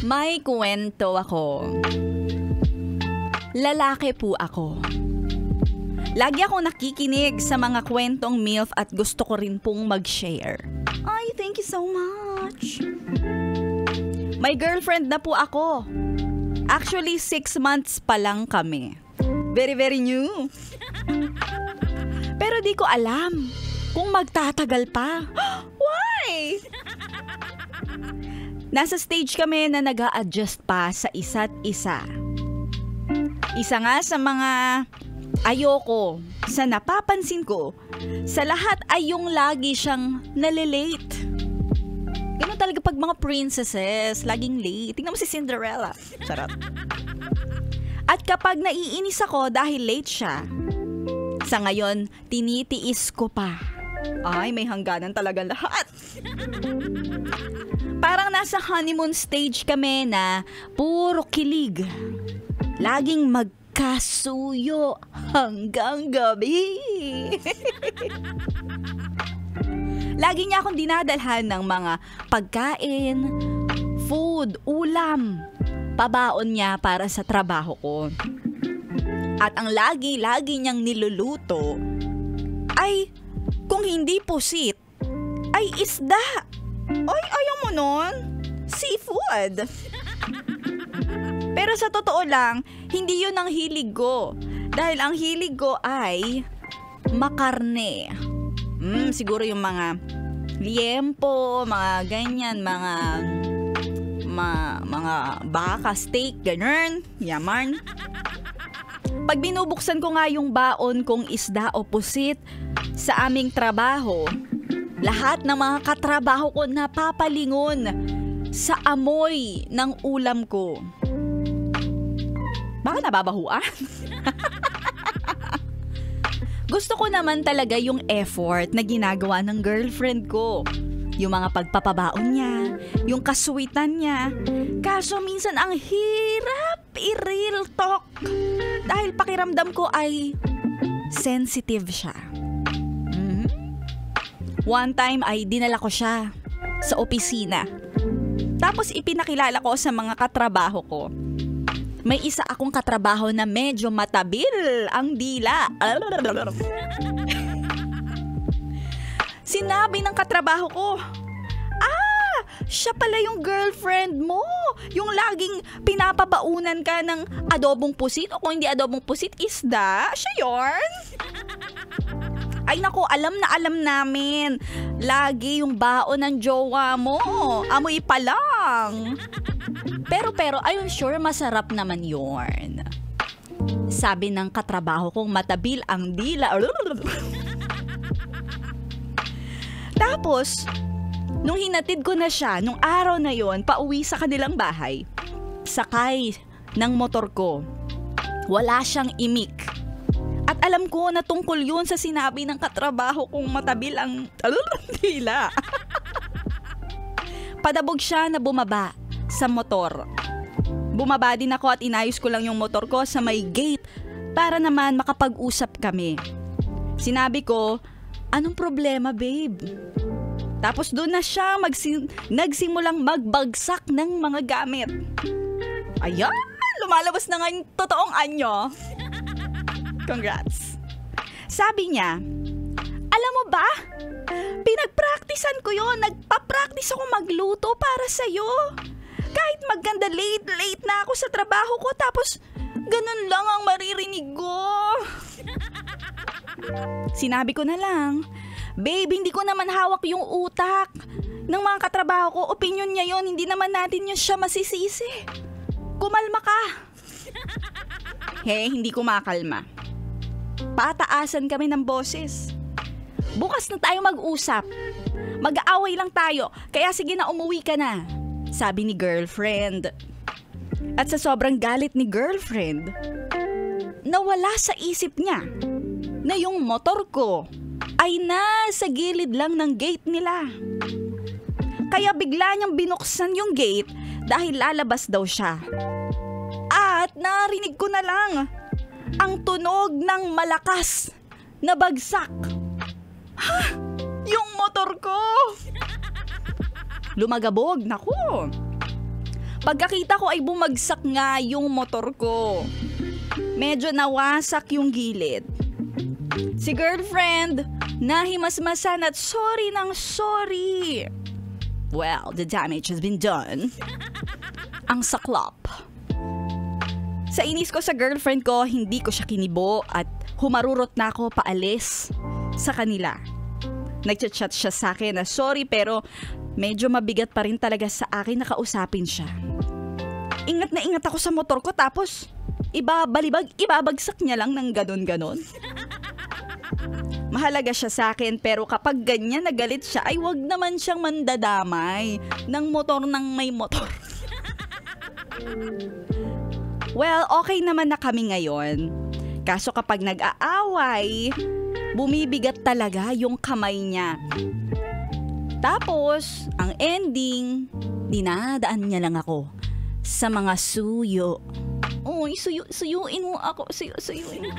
May kwento ako. Lalaki po ako. Lagi ako nakikinig sa mga kwentong MILF at gusto ko rin pong mag-share. Ay, thank you so much. May girlfriend na po ako. Actually, 6 months pa lang kami. Very, very new. Pero di ko alam kung magtatagal pa. Why? Nasa stage kami na nag-a-adjust pa sa isa't isa. Isa nga sa mga ayoko, sa napapansin ko, sa lahat ay yung lagi siyang nalilate. Ganun talaga pag mga princesses, laging late. Tingnan mo si Cinderella. Charot. At kapag naiinis ako dahil late siya, sa ngayon, tinitiis ko pa. Ay, may hangganan talaga lahat. Parang nasa honeymoon stage kami na puro kilig. Laging magkasuyo hanggang gabi. Lagi niya akong dinadalhan ng mga pagkain, food, ulam. Pabaon niya para sa trabaho ko. At ang lagi-lagi niyang niluluto ay, kung hindi pusit, ay isda. Ay, ayaw mo nun? Seafood. Pero sa totoo lang, hindi yun ang hilig ko. Dahil ang hilig ko ay makarne. Siguro yung mga liempo, mga ganyan, mga baka, steak, ganun. Yaman. Pag binubuksan ko nga yung baon kong isda o pusit sa aming trabaho, lahat ng mga katrabaho ko napapalingon sa amoy ng ulam ko. Baka nababahuan? Gusto ko naman talaga yung effort na ginagawa ng girlfriend ko. Yung mga pagpapabaon niya, yung kaswitan niya. Kaso minsan ang hirap i-real talk. Dahil pakiramdam ko ay sensitive siya. One time ay dinala ko siya sa opisina. Tapos ipinakilala ko sa mga katrabaho ko. May isa akong katrabaho na medyo matabil ang dila. Sinabi ng katrabaho ko, siya pala yung girlfriend mo. Yung laging pinapabaunan ka ng adobong pusit o kung hindi adobong pusit, isda. Siya yorn. Ay nako, alam na alam namin. Lagi yung baon ng jowa mo. Amoy pa lang. Pero ayun, sure masarap naman yorn. Sabi ng katrabaho kong matabil ang dila. Tapos, nung hinatid ko na siya, nung araw na yon, pauwi sa kanilang bahay, sakay ng motor ko. Wala siyang imik. At alam ko na tungkol yun sa sinabi ng katrabaho kong matabil ang dila. Padabog siya na bumaba sa motor. Bumaba din ako at inayos ko lang yung motor ko sa may gate para naman makapag-usap kami. Sinabi ko, anong problema, babe? Tapos doon na siya nagsimulang magbagsak ng mga gamit. Ayan, lumalabas na nga yung totoong anyo. Congrats. Sabi niya, alam mo ba, pinagpraktisan ko yun. Nagpa-practice ako magluto para sa'yo. Kahit maganda late na ako sa trabaho ko, tapos ganun lang ang maririnig ko. Sinabi ko na lang, babe, hindi ko naman hawak yung utak ng mga katrabaho ko. Opinion niya yon, hindi naman natin yun siya masisisi. Kumalma ka. Hindi kumakalma. Pataasan kami ng boses. Bukas na tayo mag-usap. Mag-aaway lang tayo, kaya sige na, umuwi ka na. Sabi ni girlfriend. At sa sobrang galit ni girlfriend, nawala sa isip niya na yung motor ko ay nasa gilid lang ng gate nila. Kaya bigla niyang binuksan yung gate dahil lalabas daw siya. At narinig ko na lang ang tunog ng malakas nabagsak. Yung motor ko! Lumagabog, naku. Pagkakita ko ay bumagsak nga yung motor ko. Medyo nawasak yung gilid. Si girlfriend, nahimasmasan at sorry ng sorry. Well, the damage has been done. Ang saklap. Sa inis ko sa girlfriend ko, hindi ko siya kinibo at humarurot na ako paalis sa kanila. Nagchat-chat siya sa akin na sorry pero medyo mabigat pa rin talaga sa akin na kausapin siya. Ingat na ingat ako sa motor ko tapos ibabagsak niya lang ng ganon-ganon. Mahalaga siya sa akin pero kapag ganyan nagalit siya ay wag naman siyang mandadamay ng motor ng may motor. Well, okay naman na kami ngayon. Kaso kapag nag-aaway, bumibigat talaga yung kamay niya. Tapos, ang ending, dinadaan niya lang ako sa mga suyo. Uy, suyuin mo ako. Suyuin mo.